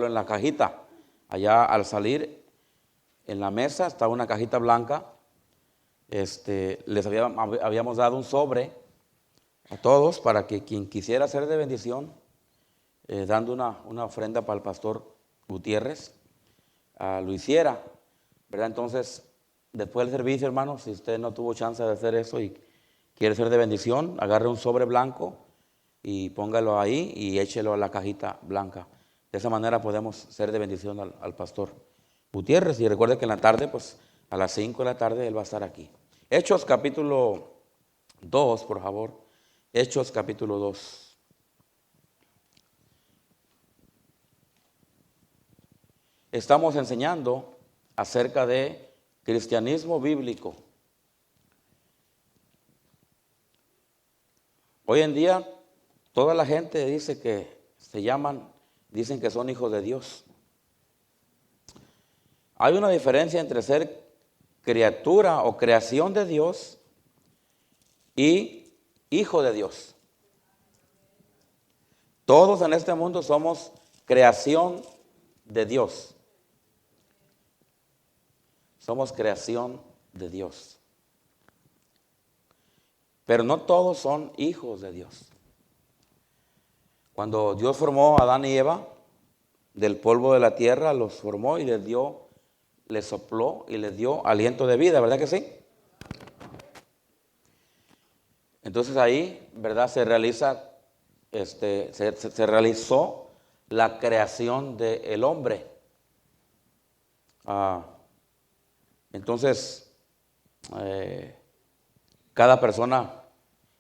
en la cajita. Allá al salir, en la mesa estaba una cajita blanca. Les habíamos dado un sobre a todos para que quien quisiera ser de bendición, dando una ofrenda para el pastor Gutiérrez, lo hiciera, ¿verdad? Entonces, después del servicio, hermanos, si usted no tuvo chance de hacer eso y quiere ser de bendición, agarre un sobre blanco y póngalo ahí y échelo a la cajita blanca. De esa manera podemos ser de bendición al pastor Gutiérrez. Y recuerde que en la tarde, pues a las 5 de la tarde, él va a estar aquí. Hechos capítulo 2, por favor. Hechos capítulo 2. Estamos enseñando acerca de cristianismo bíblico. Hoy en día, toda la gente dice que dicen que son hijos de Dios. Hay una diferencia entre ser criatura o creación de Dios y hijo de Dios. Todos en este mundo somos creación de Dios. Somos creación de Dios. Pero no todos son hijos de Dios. Cuando Dios formó a Adán y Eva del polvo de la tierra, los formó y les sopló y les dio aliento de vida, ¿verdad que sí? Entonces ahí, ¿verdad? Se realizó la creación del hombre. Entonces, cada persona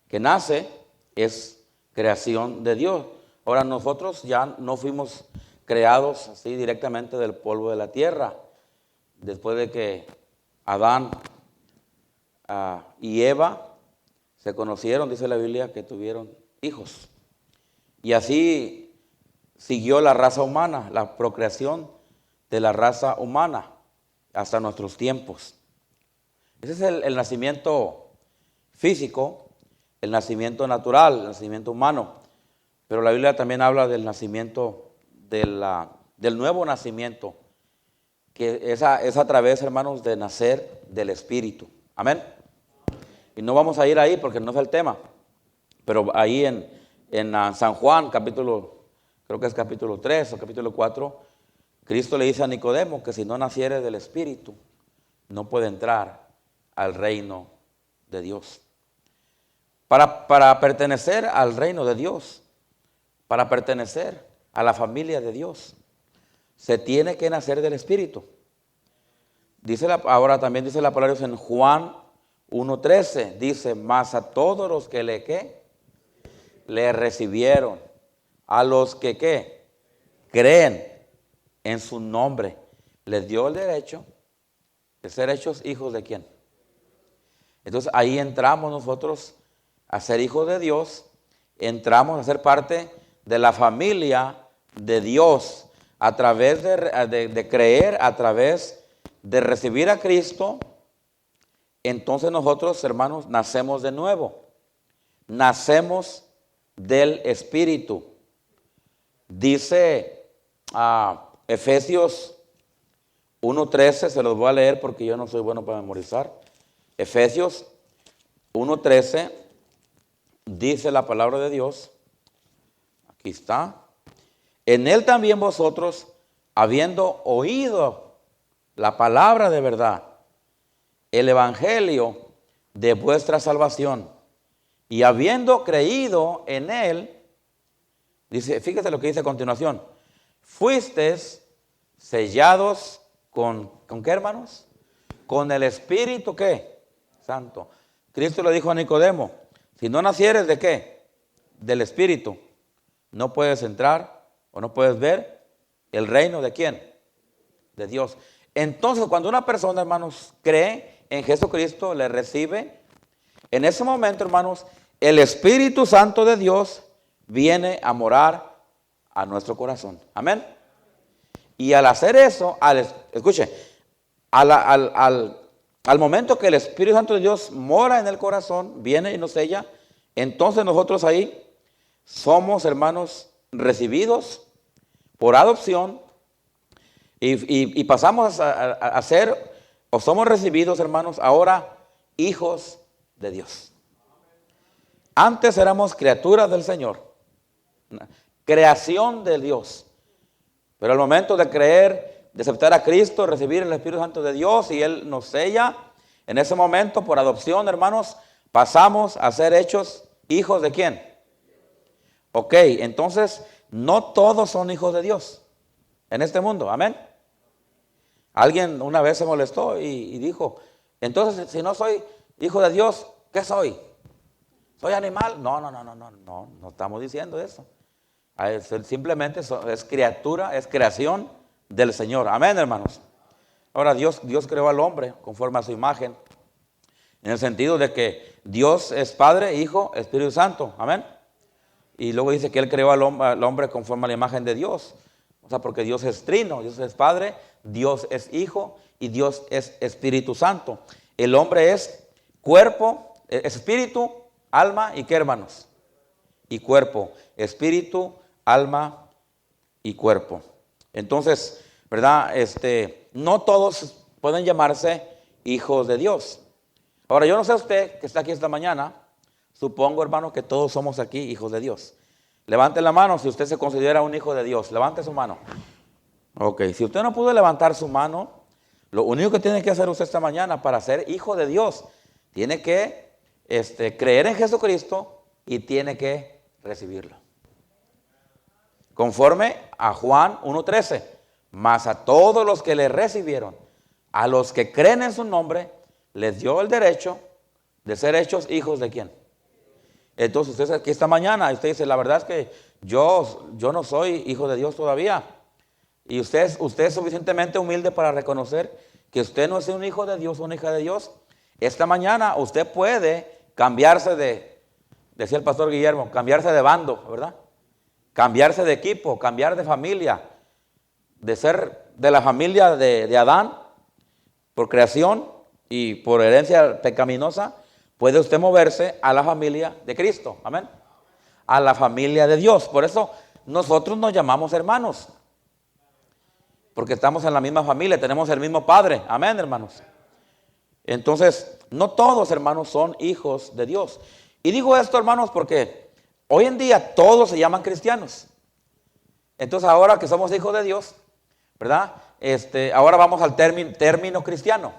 que nace es creación de Dios. Ahora nosotros ya no fuimos creados así directamente del polvo de la tierra. Después de que Adán y Eva se conocieron, dice la Biblia que tuvieron hijos. Y así siguió la raza humana, la procreación de la raza humana hasta nuestros tiempos. Ese es el nacimiento físico, el nacimiento natural, el nacimiento humano. Pero la Biblia también habla del nacimiento, del nuevo nacimiento, que es a través, hermanos, de nacer del Espíritu. Amén. Y no vamos a ir ahí porque no es el tema. Pero ahí en San Juan, creo que es capítulo 3 o capítulo 4, Cristo le dice a Nicodemo que si no naciere del Espíritu, no puede entrar al reino de Dios. Para pertenecer al reino de Dios, para pertenecer a la familia de Dios, se tiene que nacer del Espíritu. Ahora también dice la palabra en Juan 1:13, dice, mas a todos los que le recibieron, a los que creen en su nombre, les dio el derecho de ser hechos hijos de ¿quién? Entonces ahí entramos nosotros a ser hijos de Dios, entramos a ser parte de la familia de Dios a través de creer, a través de recibir a Cristo. Entonces nosotros, hermanos, nacemos de nuevo, nacemos del Espíritu. Dice Efesios 1:13, se los voy a leer porque yo no soy bueno para memorizar. Efesios 1:13 dice la palabra de Dios, aquí está, en él también vosotros, habiendo oído la palabra de verdad, el evangelio de vuestra salvación, y habiendo creído en él, dice, fíjese lo que dice a continuación, fuisteis sellados ¿con qué, hermanos? Con el Espíritu, ¿qué? Santo. Cristo le dijo a Nicodemo, si no nacieres ¿de qué? Del Espíritu, no puedes entrar o no puedes ver el reino ¿de quién? De Dios. Entonces, cuando una persona, hermanos, cree en Jesucristo, le recibe, en ese momento, hermanos, el Espíritu Santo de Dios viene a morar a nuestro corazón. Amén. Y al hacer eso, escuche, al momento que el Espíritu Santo de Dios mora en el corazón, viene y nos sella, entonces nosotros ahí somos, hermanos, recibidos por adopción Y pasamos a ser, o somos recibidos, hermanos, ahora hijos de Dios. Antes éramos criaturas del Señor, creación de Dios. Pero al momento de creer, de aceptar a Cristo, recibir el Espíritu Santo de Dios y Él nos sella, en ese momento, por adopción, hermanos, pasamos a ser hechos hijos ¿de quién? Ok, entonces, no todos son hijos de Dios en este mundo, amén. Alguien una vez se molestó y dijo, entonces, si no soy hijo de Dios, ¿qué soy? ¿Soy animal? No estamos diciendo eso. Simplemente es criatura, es creación del Señor. Amén, hermanos. Ahora Dios creó al hombre conforme a su imagen, en el sentido de que Dios es Padre, Hijo, Espíritu Santo. Amén. Y luego dice que Él creó al hombre conforme a la imagen de Dios. O sea, porque Dios es trino, Dios es Padre, Dios es Hijo y Dios es Espíritu Santo. El hombre es cuerpo, espíritu, alma y ¿qué, hermanos? Y cuerpo, espíritu, alma y cuerpo. Entonces, ¿verdad? No todos pueden llamarse hijos de Dios. Ahora, yo no sé usted que está aquí esta mañana, supongo, hermano, que todos somos aquí hijos de Dios. Levante la mano si usted se considera un hijo de Dios. Levante su mano. Ok, si usted no pudo levantar su mano, lo único que tiene que hacer usted esta mañana para ser hijo de Dios, tiene que creer en Jesucristo y tiene que recibirlo. Conforme a Juan 1:13, mas a todos los que le recibieron, a los que creen en su nombre, les dio el derecho de ser hechos hijos ¿de quién? Entonces usted aquí esta mañana y usted dice, la verdad es que yo no soy hijo de Dios todavía. Y usted es suficientemente humilde para reconocer que usted no es un hijo de Dios o una hija de Dios. Esta mañana usted puede cambiarse decía el pastor Guillermo, cambiarse de bando, ¿verdad? Cambiarse de equipo, cambiar de familia, de ser de la familia de Adán por creación y por herencia pecaminosa, puede usted moverse a la familia de Cristo, amén, a la familia de Dios. Por eso nosotros nos llamamos hermanos, porque estamos en la misma familia, tenemos el mismo Padre, amén, hermanos. Entonces, no todos, hermanos, son hijos de Dios. Y digo esto, hermanos, porque hoy en día todos se llaman cristianos. Entonces, ahora que somos hijos de Dios, ¿verdad? Ahora vamos al término cristiano.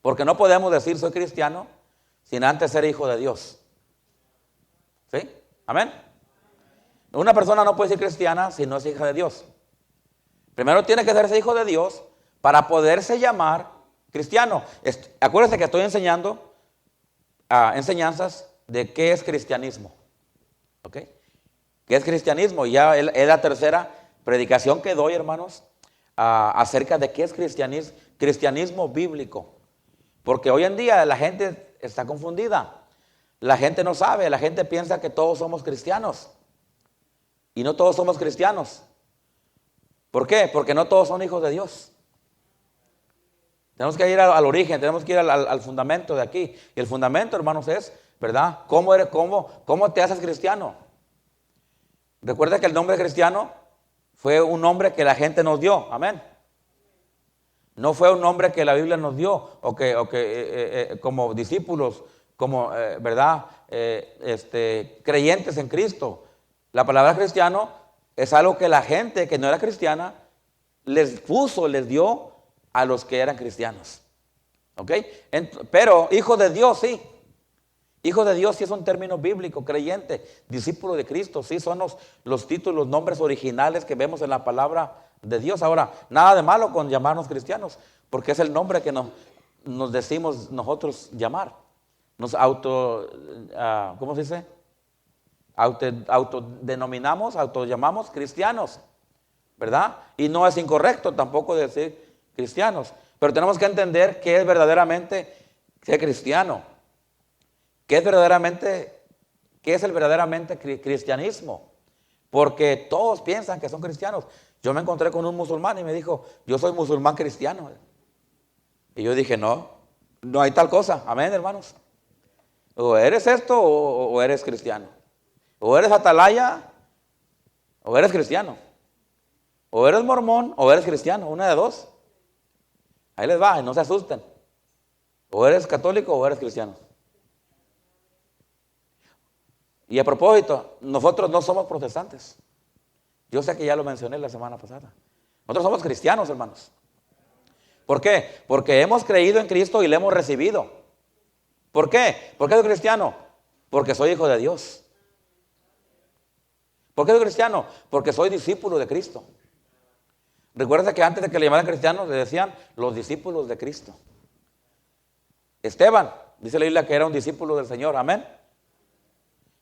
Porque no podemos decir soy cristiano sin antes ser hijo de Dios. ¿Sí? Amén. Una persona no puede ser cristiana si no es hija de Dios. Primero tiene que ser hijo de Dios para poderse llamar cristiano. Acuérdense que estoy enseñando enseñanzas de qué es cristianismo. ¿Ok? ¿Qué es cristianismo? Ya es la tercera predicación que doy, hermanos, acerca de qué es cristianismo bíblico. Porque hoy en día la gente está confundida. La gente no sabe, la gente piensa que todos somos cristianos. Y no todos somos cristianos. ¿Por qué? Porque no todos son hijos de Dios. Tenemos que ir al origen, tenemos que ir al fundamento de aquí. Y el fundamento, hermanos, es, ¿verdad? ¿Cómo te haces cristiano? Recuerda que el nombre cristiano fue un nombre que la gente nos dio, amén. No fue un nombre que la Biblia nos dio, o que como discípulos, como, ¿verdad? Creyentes en Cristo. La palabra cristiano es algo que la gente que no era cristiana les dio a los que eran cristianos. ¿Ok? Pero hijo de Dios, sí. Hijo de Dios sí es un término bíblico, creyente, discípulo de Cristo, sí son los títulos, los nombres originales que vemos en la palabra de Dios. Ahora, nada de malo con llamarnos cristianos, porque es el nombre que nos decimos nosotros llamar. Nos ¿cómo se dice? Autodenominamos, autollamamos cristianos, ¿verdad? Y no es incorrecto tampoco decir cristianos, pero tenemos que entender qué es verdaderamente ser cristiano. ¿Qué es el verdaderamente cristianismo? Porque todos piensan que son cristianos. Yo me encontré con un musulmán y me dijo, yo soy musulmán cristiano. Y yo dije, no hay tal cosa. Amén, hermanos. O eres esto o eres cristiano. O eres atalaya o eres cristiano. O eres mormón o eres cristiano, una de dos. Ahí les va, y no se asusten. O eres católico o eres cristiano. Y a propósito, nosotros no somos protestantes. Yo sé que ya lo mencioné la semana pasada. Nosotros somos cristianos, hermanos. ¿Por qué? Porque hemos creído en Cristo y le hemos recibido. ¿Por qué? ¿Por qué soy cristiano? Porque soy hijo de Dios. ¿Por qué soy cristiano? Porque soy discípulo de Cristo. Recuerda que antes de que le llamaran cristianos, le decían los discípulos de Cristo. Esteban, dice la Biblia que era un discípulo del Señor, amén.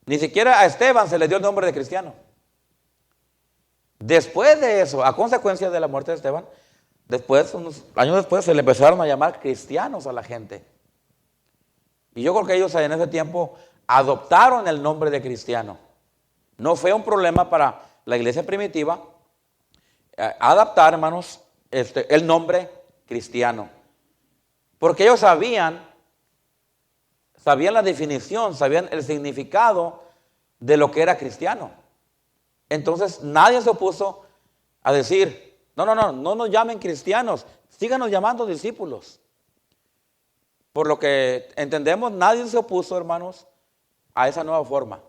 Ni siquiera a Esteban se le dio el nombre de cristiano. Después de eso, a consecuencia de la muerte de Esteban, después, unos años después, se le empezaron a llamar cristianos a la gente. Y yo creo que ellos en ese tiempo adoptaron el nombre de cristiano. No fue un problema para la iglesia primitiva adaptar, hermanos, el nombre cristiano. Porque ellos sabían la definición, sabían el significado de lo que era cristiano. Entonces nadie se opuso a decir, no nos llamen cristianos, síganos llamando discípulos. Por lo que entendemos, nadie se opuso, hermanos, a esa nueva forma.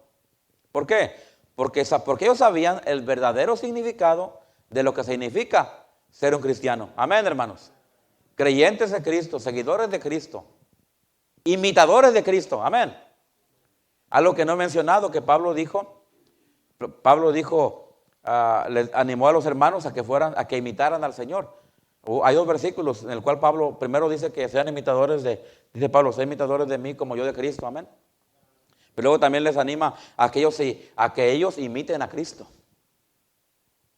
¿Por qué? Porque ellos sabían el verdadero significado de lo que significa ser un cristiano. Amén, hermanos. Creyentes de Cristo, seguidores de Cristo, imitadores de Cristo. Amén. Algo que no he mencionado, que Pablo dijo, les animó a los hermanos a que imitaran al Señor. Hay dos versículos en el cual Pablo primero dice que sean imitadores dice Pablo, sean imitadores de mí como yo de Cristo, amén. Pero luego también les anima a que ellos imiten a Cristo.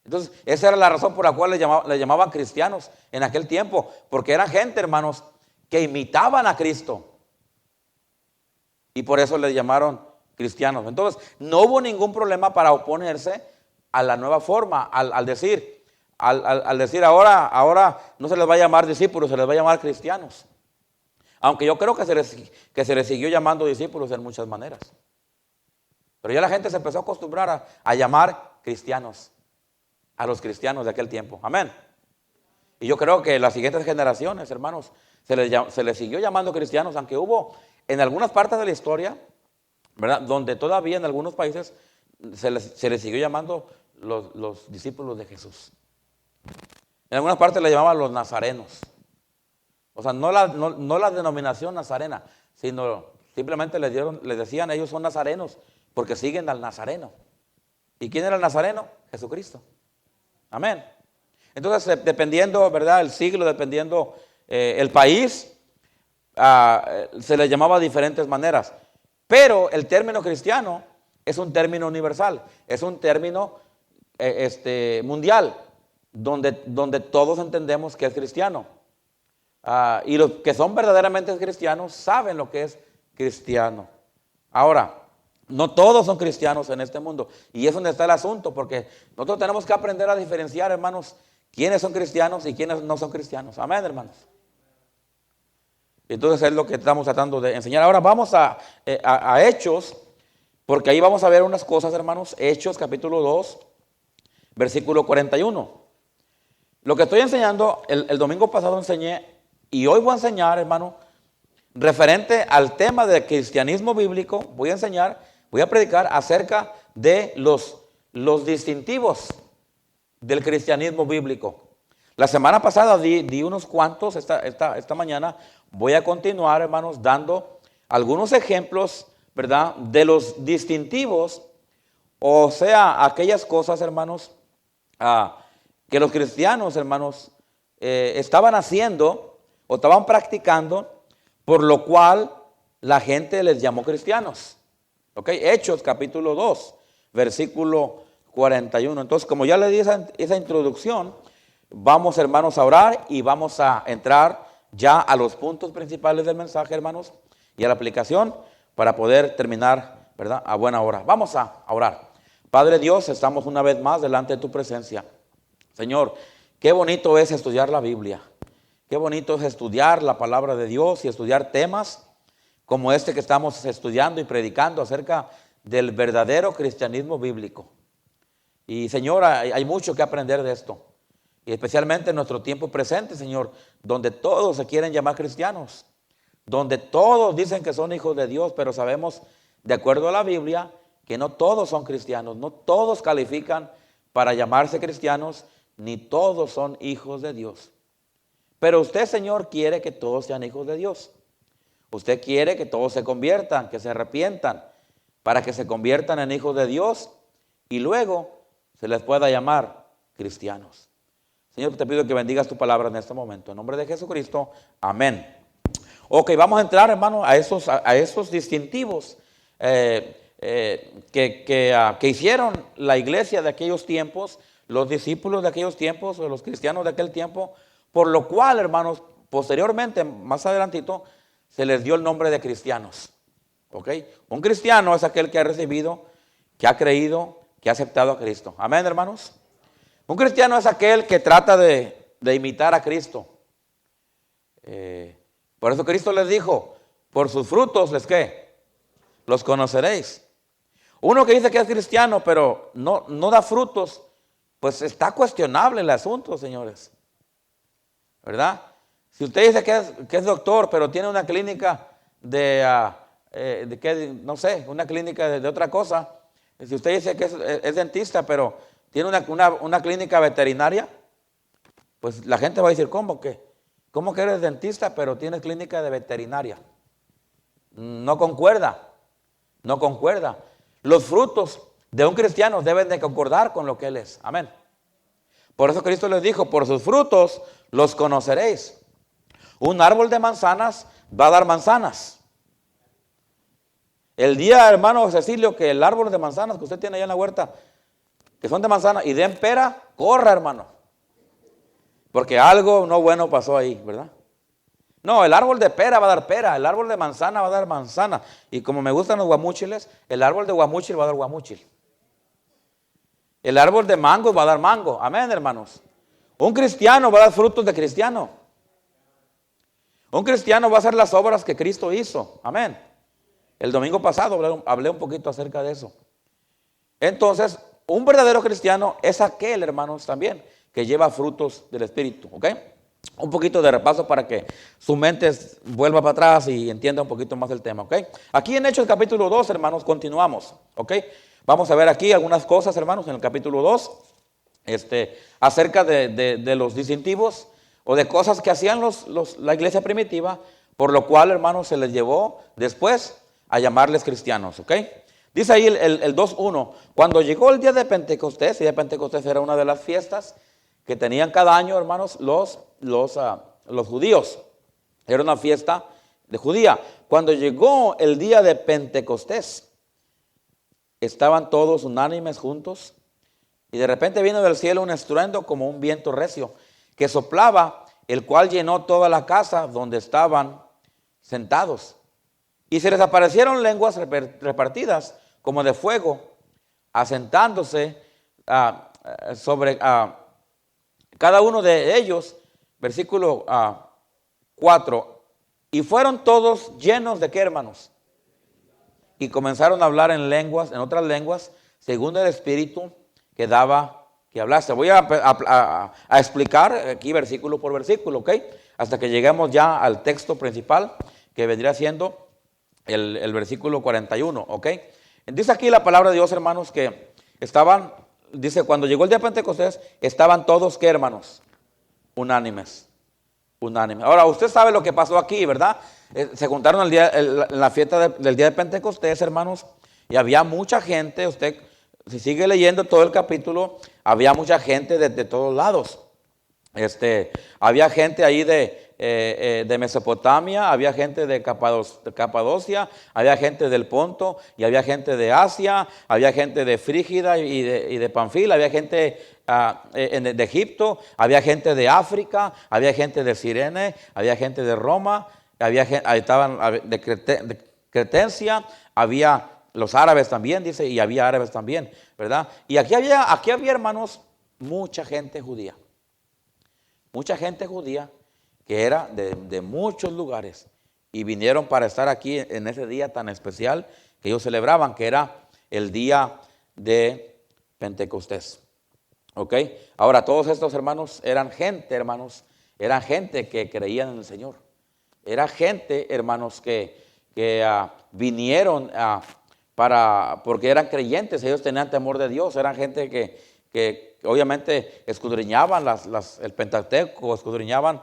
Entonces, esa era la razón por la cual le llamaban cristianos en aquel tiempo, porque eran gente, hermanos, que imitaban a Cristo. Y por eso les llamaron cristianos. Entonces, no hubo ningún problema para oponerse a la nueva forma, al decir ahora no se les va a llamar discípulos, se les va a llamar cristianos. Aunque yo creo que se les siguió llamando discípulos en muchas maneras. Pero ya la gente se empezó a acostumbrar a llamar cristianos, a los cristianos de aquel tiempo. Amén. Y yo creo que las siguientes generaciones, hermanos, se les siguió llamando cristianos, aunque hubo en algunas partes de la historia, ¿verdad?, donde todavía en algunos países se les siguió llamando los discípulos de Jesús. En algunas partes le llamaban los nazarenos. O sea, no la denominación nazarena, sino simplemente les decían, ellos son nazarenos, porque siguen al nazareno. ¿Y quién era el nazareno? Jesucristo. Amén. Entonces, dependiendo, ¿verdad?, el siglo, dependiendo el país, se les llamaba de diferentes maneras. Pero el término cristiano es un término universal, es un término mundial, donde todos entendemos que es cristiano. Y los que son verdaderamente cristianos saben lo que es cristiano. Ahora, no todos son cristianos en este mundo. Y es donde está el asunto, porque nosotros tenemos que aprender a diferenciar, hermanos, quiénes son cristianos y quiénes no son cristianos. Amén, hermanos. Entonces es lo que estamos tratando de enseñar. Ahora vamos a Hechos, porque ahí vamos a ver unas cosas, hermanos. Hechos capítulo 2, versículo 41. Lo que estoy enseñando, el domingo pasado enseñé, y hoy voy a enseñar, hermano, referente al tema del cristianismo bíblico. Voy a predicar acerca de los distintivos del cristianismo bíblico. La semana pasada di unos cuantos, esta mañana voy a continuar, hermanos, dando algunos ejemplos, ¿verdad?, de los distintivos, o sea, aquellas cosas, hermanos, que los cristianos, hermanos, estaban haciendo o estaban practicando, por lo cual la gente les llamó cristianos. ¿Ok? Hechos capítulo 2, versículo 41. Entonces, como ya le di esa introducción, vamos, hermanos, a orar y vamos a entrar ya a los puntos principales del mensaje, hermanos, y a la aplicación para poder terminar, ¿verdad?, a buena hora. Vamos a orar. Padre Dios, estamos una vez más delante de tu presencia. Señor, qué bonito es estudiar la Biblia. Qué bonito es estudiar la palabra de Dios y estudiar temas como este que estamos estudiando y predicando acerca del verdadero cristianismo bíblico. Y Señor, hay mucho que aprender de esto. y especialmente en nuestro tiempo presente, Señor, donde todos se quieren llamar cristianos, donde todos dicen que son hijos de Dios, pero sabemos, de acuerdo a la Biblia, que no todos son cristianos, no todos califican para llamarse cristianos, ni todos son hijos de Dios. Pero usted, Señor, quiere que todos sean hijos de Dios. Usted quiere que todos se conviertan, que se arrepientan, para que se conviertan en hijos de Dios y luego se les pueda llamar cristianos. Señor, te pido que bendigas tu palabra en este momento. En nombre de Jesucristo, amén. Ok, vamos a entrar, hermano, a esos distintivos que hicieron la iglesia de aquellos tiempos, los discípulos de aquellos tiempos, o los cristianos de aquel tiempo, por lo cual, hermanos, posteriormente, más adelantito, se les dio el nombre de cristianos. ¿Ok? Un cristiano es aquel que ha recibido, que ha creído, que ha aceptado a Cristo. Amén, hermanos. Un cristiano es aquel que trata de imitar a Cristo. Por eso Cristo les dijo, por sus frutos, ¿qué? Los conoceréis. Uno que dice que es cristiano, pero no da frutos, pues está cuestionable el asunto, señores. ¿Verdad? Si usted dice que es doctor, pero tiene una clínica no sé, una clínica de otra cosa. Si usted dice que es dentista, pero tiene una clínica veterinaria, pues la gente va a decir, ¿cómo que eres dentista, pero tienes clínica de veterinaria? No concuerda, no concuerda. Los frutos de un cristiano deben de concordar con lo que él es. Amén. Por eso Cristo les dijo, por sus frutos los conoceréis. Un árbol de manzanas va a dar manzanas. El día, hermano Cecilio, que el árbol de manzanas que usted tiene allá en la huerta, que son de manzana y den pera, corra, hermano. Porque algo no bueno pasó ahí, ¿verdad? No, el árbol de pera va a dar pera, el árbol de manzana va a dar manzana. Y como me gustan los guamúchiles, el árbol de guamúchil va a dar guamúchil. El árbol de mango va a dar mango. Amén, hermanos. Un cristiano va a dar frutos de cristiano. Un cristiano va a hacer las obras que Cristo hizo. Amén. El domingo pasado hablé un poquito acerca de eso. Entonces, un verdadero cristiano es aquel, hermanos, también, que lleva frutos del Espíritu. ¿Ok? Un poquito de repaso para que su mente vuelva para atrás y entienda un poquito más el tema. ¿Ok? Aquí en Hechos capítulo 2, hermanos, continuamos. ¿Ok? Vamos a ver aquí algunas cosas, hermanos, en el capítulo 2, acerca de los distintivos o de cosas que hacían la iglesia primitiva, por lo cual, hermanos, se les llevó después a llamarles cristianos, ¿ok? Dice ahí el 2:1, cuando llegó el día de Pentecostés, y de Pentecostés era una de las fiestas que tenían cada año, hermanos, los judíos. Era una fiesta de judía. Cuando llegó el día de Pentecostés, estaban todos unánimes juntos, y de repente vino del cielo un estruendo como un viento recio, que soplaba, el cual llenó toda la casa donde estaban sentados. Y se les aparecieron lenguas repartidas como de fuego, asentándose sobre cada uno de ellos. Versículo 4. Y fueron todos llenos de ¿qué, hermanos? Y comenzaron a hablar en otras lenguas, según el Espíritu que daba que hablase. Voy a explicar aquí versículo por versículo, ¿ok? Hasta que lleguemos ya al texto principal, que vendría siendo el versículo 41, ¿ok? Dice aquí la palabra de Dios, hermanos, que dice, cuando llegó el día de Pentecostés, estaban todos, ¿qué, hermanos? Unánimes. Ahora, usted sabe lo que pasó aquí, ¿verdad? Se juntaron en la fiesta del día de Pentecostés, hermanos, y había mucha gente. Usted, si sigue leyendo todo el capítulo, había mucha gente de todos lados. Había gente ahí de Mesopotamia, había gente de Capadocia, había gente del Ponto, y había gente de Asia, había gente de Frígida y de Panfil, había gente de Egipto, había gente de África, había gente de Cirene, había gente de Roma, estaban de Cretencia, había los árabes también, dice, y había árabes también, ¿verdad? Y aquí había, hermanos, mucha gente judía. Mucha gente judía que era de muchos lugares y vinieron para estar aquí en ese día tan especial que ellos celebraban, que era el día de Pentecostés. ¿Ok? Ahora, todos estos hermanos eran gente, hermanos, eran gente que creían en el Señor. Era gente, hermanos, que vinieron porque eran creyentes, ellos tenían temor de Dios, eran gente que obviamente escudriñaban el Pentateuco, escudriñaban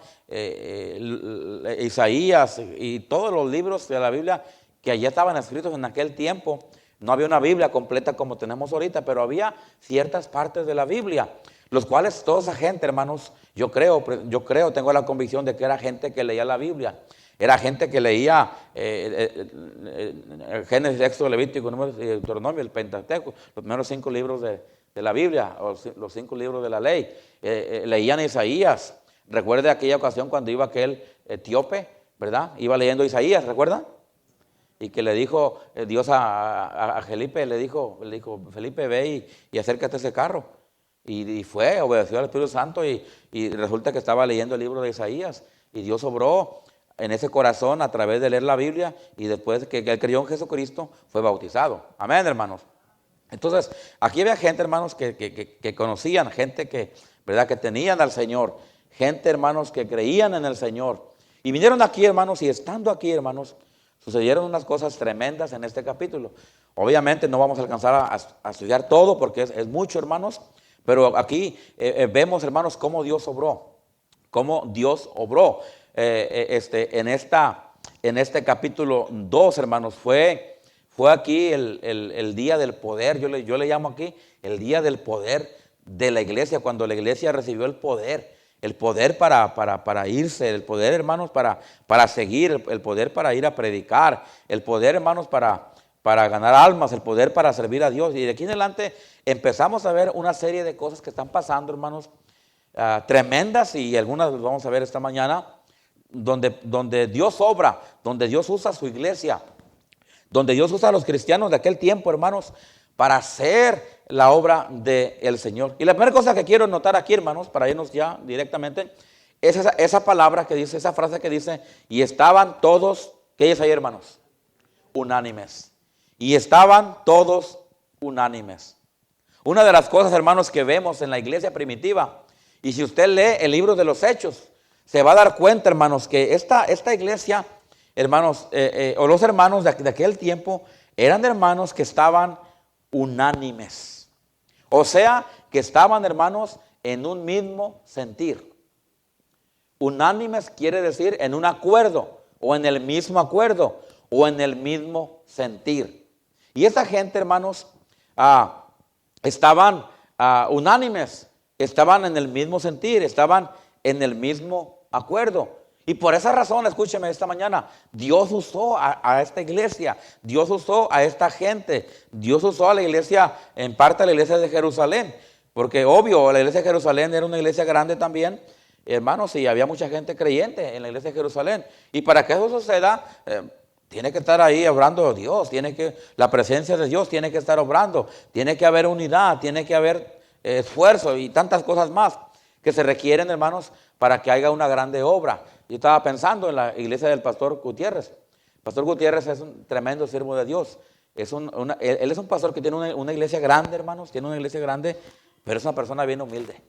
Isaías y todos los libros de la Biblia que allí estaban escritos en aquel tiempo. No había una Biblia completa como tenemos ahorita, pero había ciertas partes de la Biblia, los cuales toda esa gente, hermanos, yo creo, tengo la convicción de que era gente que leía la Biblia. Era gente que leía Génesis, Éxodo, Levítico, Números y Deuteronomio, el Pentateuco, los primeros 5 libros de la Biblia, o los 5 libros de la ley. Leían Isaías. Recuerde aquella ocasión cuando iba aquel etíope, ¿verdad? Iba leyendo Isaías, ¿recuerda? Y que le dijo Dios a Felipe, le dijo, Felipe, ve y acércate a ese carro. Y fue, obedeció al Espíritu Santo y resulta que estaba leyendo el libro de Isaías. Y Dios obró en ese corazón a través de leer la Biblia, y después que él creyó en Jesucristo, fue bautizado. Amén, hermanos. Entonces, aquí había gente, hermanos, que conocían, gente ¿verdad?, que tenían al Señor, gente, hermanos, que creían en el Señor. Y vinieron aquí, hermanos, y estando aquí, hermanos, sucedieron unas cosas tremendas en este capítulo. Obviamente no vamos a alcanzar a estudiar todo porque es mucho, hermanos, pero aquí vemos, hermanos, cómo Dios obró. Cómo Dios obró en este capítulo 2, hermanos. Fue aquí el día del poder. Yo le llamo aquí el día del poder de la iglesia, cuando la iglesia recibió el poder para irse, el poder, hermanos, para seguir, el poder para ir a predicar, el poder, hermanos, para ganar almas, el poder para servir a Dios. Y de aquí en adelante empezamos a ver una serie de cosas que están pasando, hermanos, tremendas, y algunas las vamos a ver esta mañana, donde Dios obra, donde Dios usa su iglesia, donde Dios usa a los cristianos de aquel tiempo, hermanos, para hacer la obra del Señor. Y la primera cosa que quiero notar aquí, hermanos, para irnos ya directamente, es esa palabra que dice, esa frase que dice, y estaban todos, ¿qué es ahí, hermanos? Unánimes. Y estaban todos unánimes. Una de las cosas, hermanos, que vemos en la iglesia primitiva, y si usted lee el libro de los Hechos, se va a dar cuenta, hermanos, que esta iglesia, hermanos, o los hermanos de aquel tiempo, eran hermanos que estaban unánimes. O sea, que estaban, hermanos, en un mismo sentir. Unánimes quiere decir en un acuerdo, o en el mismo acuerdo, o en el mismo sentir. Y esta gente, hermanos, estaban unánimes, estaban en el mismo sentir, estaban en el mismo acuerdo. Y por esa razón, escúcheme esta mañana, Dios usó a esta iglesia, Dios usó a esta gente, Dios usó a la iglesia, en parte a la iglesia de Jerusalén, porque obvio, la iglesia de Jerusalén era una iglesia grande también, hermanos, y había mucha gente creyente en la iglesia de Jerusalén. Y para que eso suceda, tiene que estar ahí obrando Dios, la presencia de Dios tiene que estar obrando, tiene que haber unidad, tiene que haber esfuerzo y tantas cosas más que se requieren, hermanos, para que haya una grande obra. Yo estaba pensando en la iglesia del pastor Gutiérrez. El pastor Gutiérrez es un tremendo siervo de Dios. Él es un pastor que tiene una iglesia grande, hermanos, tiene una iglesia grande, pero es una persona bien humilde.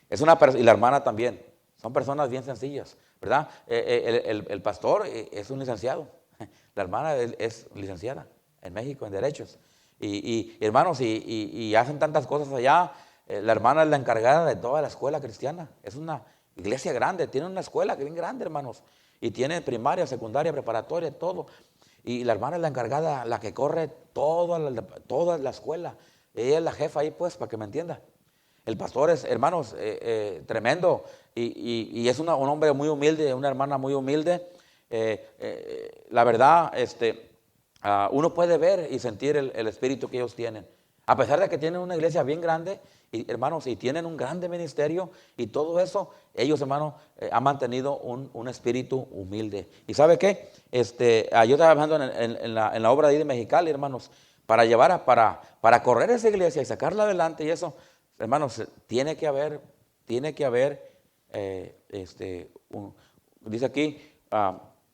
Y la hermana también. Son personas bien sencillas, ¿verdad? El pastor es un licenciado. La hermana es licenciada en México en Derechos. Y hermanos, y hacen tantas cosas allá. La hermana es la encargada de toda la escuela cristiana. Es una iglesia grande, tiene una escuela bien grande, hermanos. Y tiene primaria, secundaria, preparatoria, todo. Y la hermana es la encargada, la que corre toda la escuela. Ella es la jefa ahí, pues, para que me entienda. El pastor es, hermanos, tremendo. Y es un hombre muy humilde, una hermana muy humilde. La verdad, uno puede ver y sentir el espíritu que ellos tienen. A pesar de que tienen una iglesia bien grande, hermanos, y tienen un grande ministerio y todo eso, ellos, hermanos, han mantenido un espíritu humilde. ¿Y sabe qué? Yo estaba trabajando en la obra de Mexicali, hermanos, para correr esa iglesia y sacarla adelante y eso, hermanos, tiene que haber, dice aquí,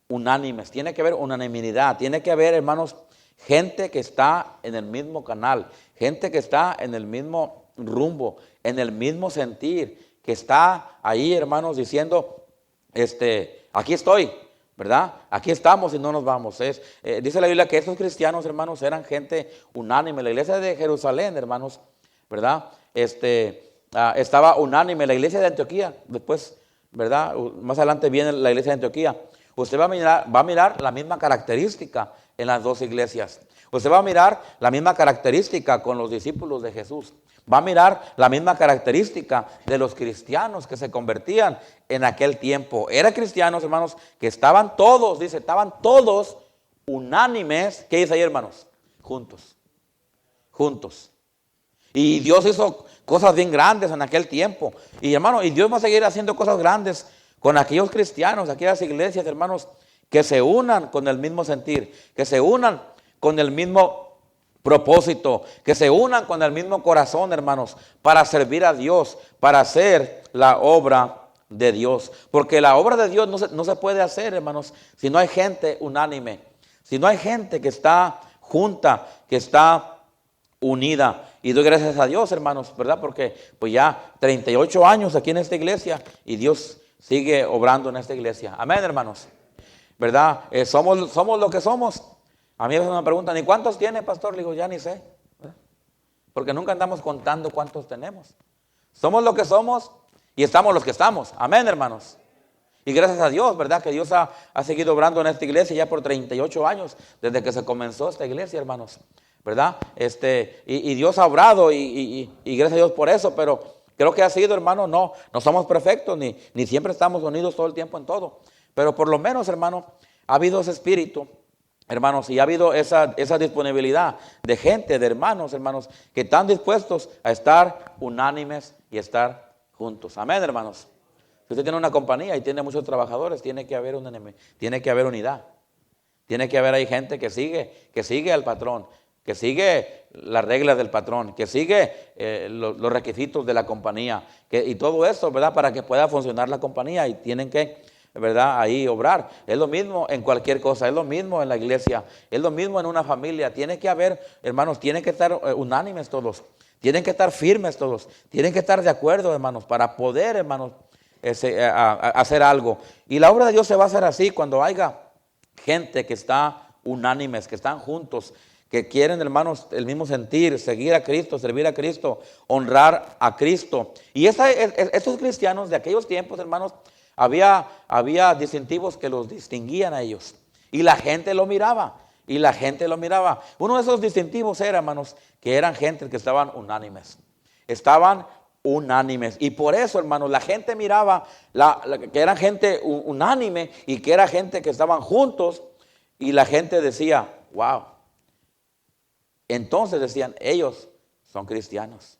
unánimes, tiene que haber unanimidad, tiene que haber, hermanos, gente que está en el mismo canal, gente que está en el mismo rumbo, en el mismo sentir, que está ahí, hermanos, diciendo, aquí estoy, ¿verdad? Aquí estamos y no nos vamos. Dice la Biblia que estos cristianos, hermanos, eran gente unánime. La iglesia de Jerusalén, hermanos, ¿verdad? Estaba unánime. La iglesia de Antioquía, después, ¿verdad? Más adelante viene la iglesia de Antioquía. Usted va a mirar la misma característica en las dos iglesias. Usted va a mirar la misma característica con los discípulos de Jesús. Va a mirar la misma característica de los cristianos que se convertían en aquel tiempo. Eran cristianos, hermanos, que estaban todos, dice, estaban todos unánimes. ¿Qué dice ahí, hermanos? Juntos. Juntos. Y Dios hizo cosas bien grandes en aquel tiempo. Y hermano, y Dios va a seguir haciendo cosas grandes con aquellos cristianos, aquellas iglesias, hermanos, que se unan con el mismo sentir, que se unan con el mismo propósito, que se unan con el mismo corazón, hermanos, para servir a Dios, para hacer la obra de Dios. Porque la obra de Dios no se puede hacer, hermanos, si no hay gente unánime, si no hay gente que está junta, que está unida. Y doy gracias a Dios, hermanos, ¿verdad? Porque pues ya 38 años aquí en esta iglesia y Dios sigue obrando en esta iglesia. Amén, hermanos. ¿Verdad? Somos lo que somos. A mí a veces me preguntan, ¿y cuántos tiene, pastor? Le digo, ya ni sé. ¿Verdad? Porque nunca andamos contando cuántos tenemos. Somos lo que somos y estamos los que estamos. Amén, hermanos. Y gracias a Dios, ¿verdad? Que Dios ha seguido obrando en esta iglesia ya por 38 años, desde que se comenzó esta iglesia, hermanos. ¿Verdad? Y Dios ha obrado y gracias a Dios por eso, pero creo que ha sido, hermano, no somos perfectos, ni siempre estamos unidos todo el tiempo en todo. Pero por lo menos, hermano, ha habido ese espíritu, hermanos, y ha habido esa disponibilidad de gente, de hermanos, que están dispuestos a estar unánimes y estar juntos. Amén, hermanos. Si usted tiene una compañía y tiene muchos trabajadores, tiene que haber tiene que haber unidad. Tiene que haber ahí gente que sigue al patrón, que sigue las reglas del patrón, que sigue los requisitos de la compañía, y todo eso, ¿verdad? Para que pueda funcionar la compañía, y tienen que, ¿verdad?, ahí obrar. Es lo mismo en cualquier cosa, es lo mismo en la iglesia, es lo mismo en una familia. Tiene que haber, hermanos, tienen que estar unánimes todos, tienen que estar firmes todos, tienen que estar de acuerdo, hermanos, para poder, hermanos, hacer algo. Y la obra de Dios se va a hacer así cuando haya gente que está unánimes, que están juntos, que quieren, hermanos, el mismo sentir, seguir a Cristo, servir a Cristo, honrar a Cristo. Y estos cristianos de aquellos tiempos, hermanos, había distintivos que los distinguían a ellos. Y la gente lo miraba, Uno de esos distintivos era, hermanos, que eran gente que estaban unánimes. Estaban unánimes. Y por eso, hermanos, la gente miraba que eran gente unánime y que era gente que estaban juntos. Y la gente decía, wow. Entonces decían, ellos son cristianos.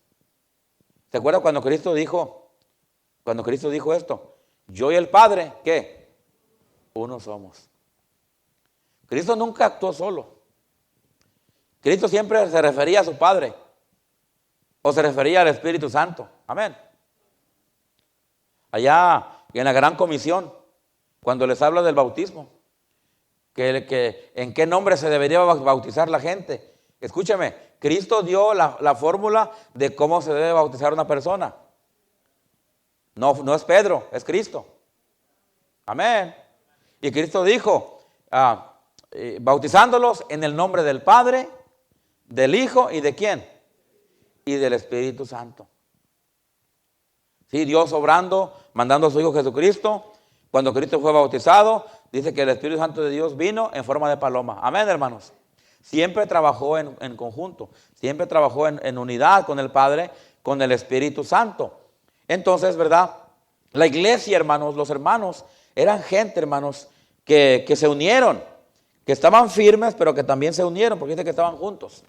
¿Se acuerdan cuando Cristo dijo esto? Yo y el Padre, ¿qué? Uno somos. Cristo nunca actuó solo. Cristo siempre se refería a su Padre o se refería al Espíritu Santo. Amén. Allá en la gran comisión, cuando les habla del bautismo, que en qué nombre se debería bautizar la gente. Escúcheme, Cristo dio la fórmula de cómo se debe bautizar una persona. No es Pedro, es Cristo. Amén. Y Cristo dijo, bautizándolos en el nombre del Padre, del Hijo y ¿de quién? Y del Espíritu Santo. Sí, Dios obrando, mandando a su Hijo Jesucristo. Cuando Cristo fue bautizado, dice que el Espíritu Santo de Dios vino en forma de paloma. Amén, hermanos. Siempre trabajó en conjunto, siempre trabajó en unidad con el Padre, con el Espíritu Santo. Entonces, ¿verdad? La iglesia, hermanos, los hermanos, eran gente, hermanos, que se unieron, que estaban firmes, pero que también se unieron, porque dice que estaban juntos.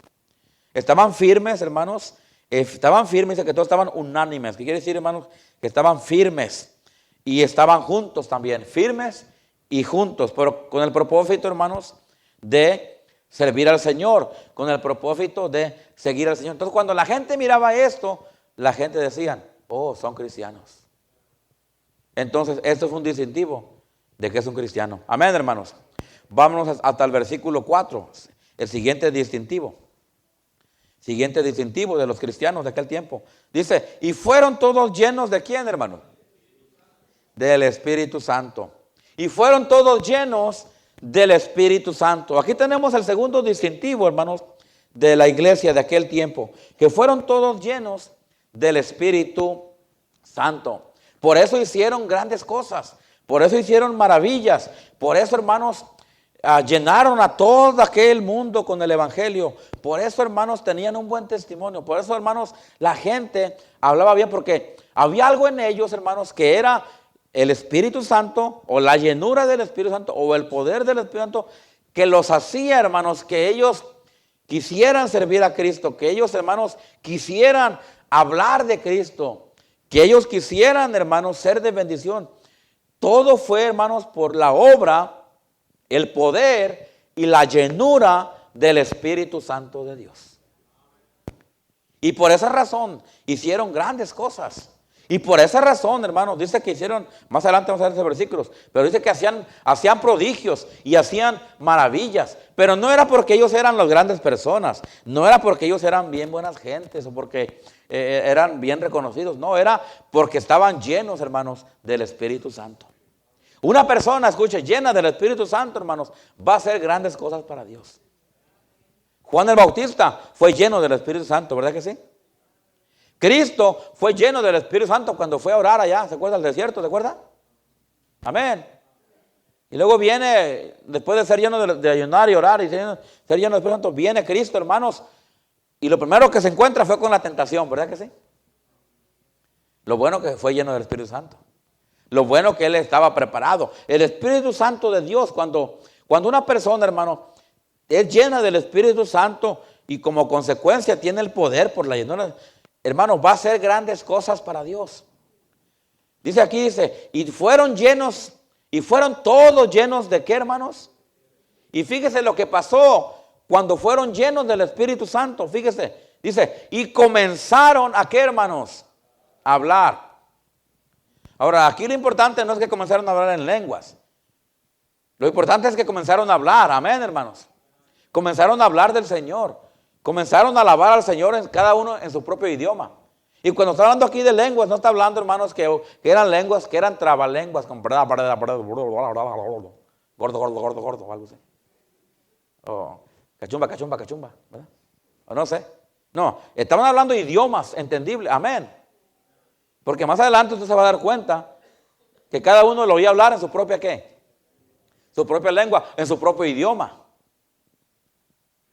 Estaban firmes, hermanos, dice que todos estaban unánimes. ¿Qué quiere decir, hermanos? Que estaban firmes y estaban juntos también, firmes y juntos, pero con el propósito, hermanos, de servir al Señor, con el propósito de seguir al Señor. Entonces, cuando la gente miraba esto, la gente decía, oh, son cristianos. Entonces, esto es un distintivo de que es un cristiano. Amén, hermanos. Vámonos hasta el versículo 4, el siguiente distintivo. Siguiente distintivo de los cristianos de aquel tiempo. Dice, y fueron todos llenos ¿de quién, hermano? Del Espíritu Santo. Y fueron todos llenos del Espíritu Santo. Aquí tenemos el segundo distintivo, hermanos, de la iglesia de aquel tiempo. Que fueron todos llenos del Espíritu Santo. Por eso hicieron grandes cosas. Por eso hicieron maravillas. Por eso, hermanos, llenaron a todo aquel mundo con el evangelio. Por eso, hermanos, tenían un buen testimonio. Por eso, hermanos, la gente hablaba bien, porque había algo en ellos, hermanos, que era el Espíritu Santo, o la llenura del Espíritu Santo, o el poder del Espíritu Santo, que los hacía, hermanos, que ellos quisieran servir a Cristo, que ellos, hermanos, quisieran hablar de Cristo, que ellos quisieran, hermanos, ser de bendición. Todo fue, hermanos, por la obra, el poder y la llenura del Espíritu Santo de Dios. Y por esa razón hicieron grandes cosas. Y por esa razón, hermanos, dice que hicieron, más adelante vamos a ver esos versículos, pero dice que hacían prodigios y hacían maravillas. Pero no era porque ellos eran las grandes personas, no era porque ellos eran bien buenas gentes o porque eran bien reconocidos. No, era porque estaban llenos, hermanos, del Espíritu Santo. Una persona, escuche, llena del Espíritu Santo, hermanos, va a hacer grandes cosas para Dios. Juan el Bautista fue lleno del Espíritu Santo, ¿verdad que sí? Cristo fue lleno del Espíritu Santo cuando fue a orar allá, ¿se acuerda? Al desierto, ¿se acuerda? Amén. Y luego viene, después de ser lleno de ayunar y orar y ser lleno del Espíritu Santo, viene Cristo, hermanos, y lo primero que se encuentra fue con la tentación, ¿verdad que sí? Lo bueno que fue lleno del Espíritu Santo. Lo bueno que él estaba preparado. El Espíritu Santo de Dios, cuando una persona, hermano, es llena del Espíritu Santo y como consecuencia tiene el poder por la llenura, hermano, va a hacer grandes cosas para Dios. Dice aquí, y fueron llenos, y fueron todos llenos ¿de qué, hermanos? Y fíjese lo que pasó cuando fueron llenos del Espíritu Santo. Fíjese, dice, y comenzaron ¿a qué, hermanos? A hablar. Ahora, aquí lo importante no es que comenzaron a hablar en lenguas. Lo importante es que comenzaron a hablar, amén, hermanos. Comenzaron a hablar del Señor. Comenzaron a alabar al Señor en cada uno en su propio idioma. Y cuando está hablando aquí de lenguas, no está hablando, hermanos, que eran lenguas, que eran trabalenguas, como gordo, algo así. O cachumba, ¿verdad? O no sé. No, estaban hablando idiomas entendibles, amén. Porque más adelante usted se va a dar cuenta que cada uno lo oía hablar en su propia ¿qué? Su propia lengua, en su propio idioma.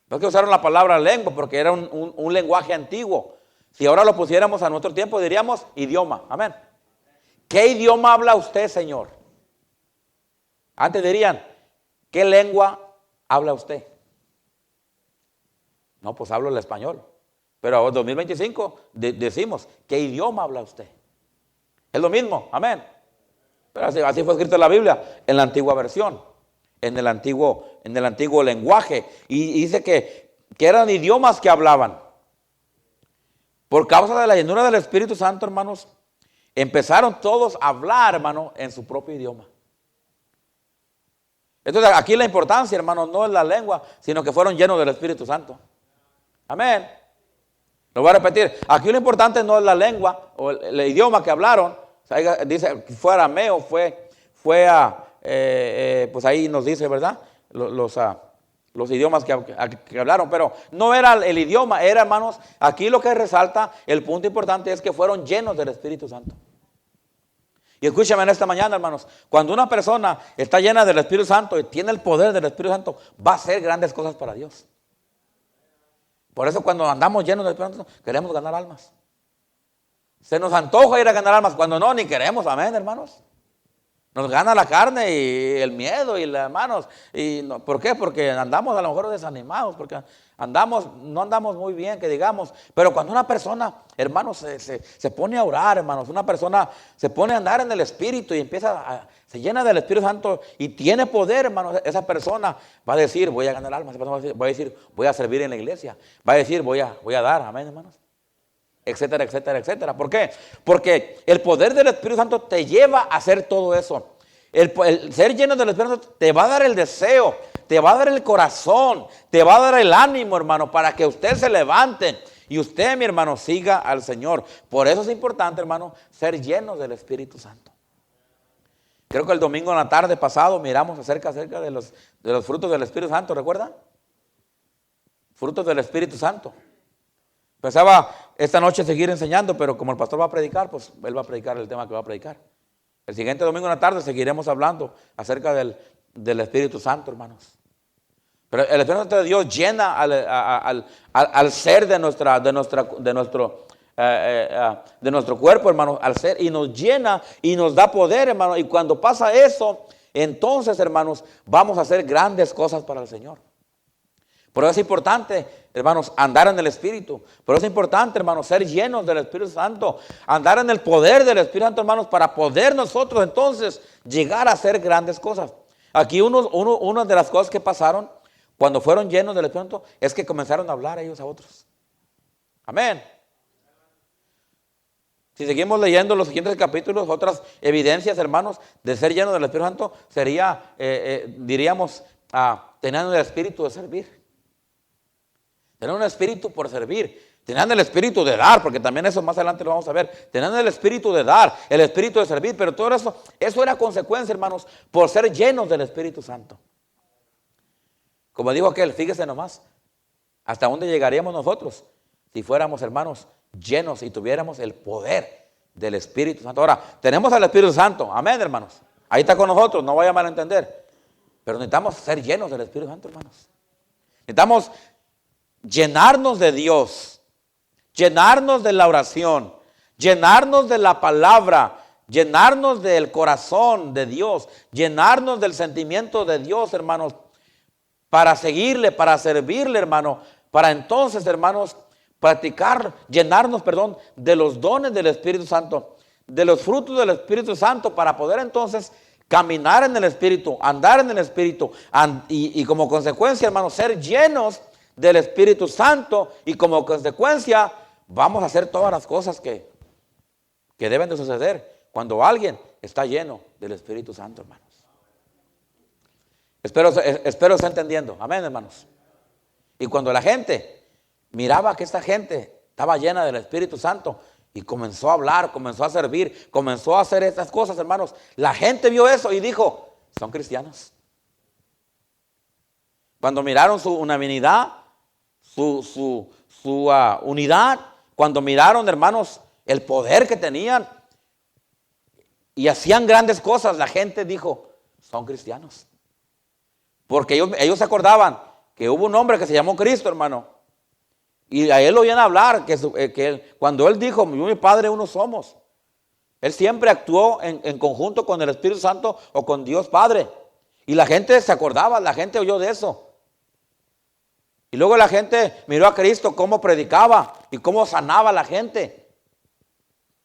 No es que usaron la palabra lengua porque era un lenguaje antiguo. Si ahora lo pusiéramos a nuestro tiempo diríamos idioma, amén. ¿Qué idioma habla usted, Señor? Antes dirían, ¿qué lengua habla usted? No, pues hablo el español. Pero en 2025 decimos, ¿qué idioma habla usted? Es lo mismo, amén. Pero así fue escrito en la Biblia, en la antigua versión, en el antiguo lenguaje. Y dice que eran idiomas que hablaban. Por causa de la llenura del Espíritu Santo, hermanos, empezaron todos a hablar, hermano, en su propio idioma. Entonces aquí la importancia, hermanos, no es la lengua, sino que fueron llenos del Espíritu Santo. Amén. Lo voy a repetir. Aquí lo importante no es la lengua o el idioma que hablaron. O sea, dice que fue arameo, fue a, pues ahí nos dice, ¿verdad? Los idiomas que hablaron, pero no era el idioma, era, hermanos, aquí lo que resalta, el punto importante es que fueron llenos del Espíritu Santo. Y escúchame en esta mañana, hermanos, cuando una persona está llena del Espíritu Santo y tiene el poder del Espíritu Santo, va a hacer grandes cosas para Dios. Por eso cuando andamos llenos del Espíritu Santo, queremos ganar almas. Se nos antoja ir a ganar almas, cuando no, ni queremos, amén, hermanos. Nos gana la carne y el miedo y las manos. Y no, ¿por qué? Porque andamos a lo mejor desanimados, porque no andamos muy bien, que digamos. Pero cuando una persona, hermanos, se pone a orar, hermanos, una persona se pone a andar en el Espíritu y se llena del Espíritu Santo y tiene poder, hermanos, esa persona va a decir, voy a ganar almas, va a decir, voy a servir en la iglesia, va a decir, voy a dar, amén, hermanos. Etcétera, etcétera, etcétera. ¿Por qué? Porque el poder del Espíritu Santo te lleva a hacer todo eso. El ser lleno del Espíritu Santo te va a dar el deseo, te va a dar el corazón, te va a dar el ánimo, hermano, para que usted se levante y usted, mi hermano, siga al Señor. Por eso es importante, hermano, ser llenos del Espíritu Santo. Creo que el domingo en la tarde pasado miramos acerca de los frutos del Espíritu Santo, ¿recuerdan? Frutos del Espíritu Santo. Pensaba esta noche seguir enseñando, pero como el pastor va a predicar, pues él va a predicar el tema que va a predicar. El siguiente domingo en la tarde seguiremos hablando acerca del Espíritu Santo, hermanos. Pero el Espíritu Santo de Dios llena al ser de nuestro cuerpo, hermano, al ser, y nos llena y nos da poder, hermano. Y cuando pasa eso, entonces, hermanos, vamos a hacer grandes cosas para el Señor. Por eso es importante, hermanos, andar en el Espíritu. Por eso es importante, hermanos, ser llenos del Espíritu Santo. Andar en el poder del Espíritu Santo, hermanos, para poder nosotros entonces llegar a hacer grandes cosas. Aquí una de las cosas que pasaron cuando fueron llenos del Espíritu Santo es que comenzaron a hablar ellos a otros. Amén. Si seguimos leyendo los siguientes capítulos, otras evidencias, hermanos, de ser llenos del Espíritu Santo sería, diríamos, teniendo el espíritu de servir. Tener un espíritu por servir. Teniendo el espíritu de dar, porque también eso más adelante lo vamos a ver. Teniendo el espíritu de dar, el espíritu de servir, pero todo eso era consecuencia, hermanos, por ser llenos del Espíritu Santo. Como dijo aquel, fíjese nomás, hasta dónde llegaríamos nosotros si fuéramos, hermanos, llenos y tuviéramos el poder del Espíritu Santo. Ahora, tenemos al Espíritu Santo, amén, hermanos. Ahí está con nosotros, no vaya a malentender. Pero necesitamos ser llenos del Espíritu Santo, hermanos. Necesitamos llenarnos de Dios, llenarnos de la oración, llenarnos de la palabra, llenarnos del corazón de Dios, llenarnos del sentimiento de Dios, hermanos, para seguirle, para servirle, hermano, para entonces, hermanos, llenarnos, de los dones del Espíritu Santo, de los frutos del Espíritu Santo, para poder entonces caminar en el Espíritu, andar en el Espíritu, y como consecuencia, hermanos, ser llenos del Espíritu Santo, y como consecuencia vamos a hacer todas las cosas que deben de suceder cuando alguien está lleno del Espíritu Santo, hermanos. Espero estar entendiendo, amén, hermanos. Y cuando la gente miraba que esta gente estaba llena del Espíritu Santo y comenzó a hablar, comenzó a servir, comenzó a hacer estas cosas, hermanos, la gente vio eso y dijo, son cristianos. Cuando miraron su unanimidad, su unidad, cuando miraron, hermanos, el poder que tenían y hacían grandes cosas, la gente dijo, son cristianos. Porque ellos se acordaban que hubo un hombre que se llamó Cristo, hermano, y a él lo oían hablar, cuando él dijo, yo y mi Padre uno somos. Él siempre actuó en conjunto con el Espíritu Santo o con Dios Padre. Y la gente se acordaba, la gente oyó de eso. Y luego la gente miró a Cristo cómo predicaba y cómo sanaba a la gente.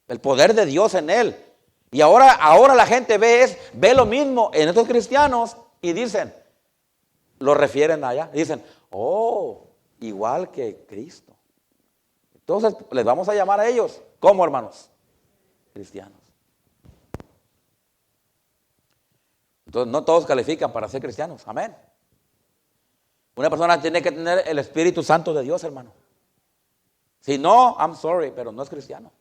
El poder de Dios en él. Y ahora la gente ve lo mismo en estos cristianos y dicen, lo refieren allá. Dicen, oh, igual que Cristo. Entonces les vamos a llamar a ellos, ¿cómo, hermanos? Cristianos. Entonces no todos califican para ser cristianos, amén. Una persona tiene que tener el Espíritu Santo de Dios, hermano. Si no, I'm sorry, pero no es cristiano.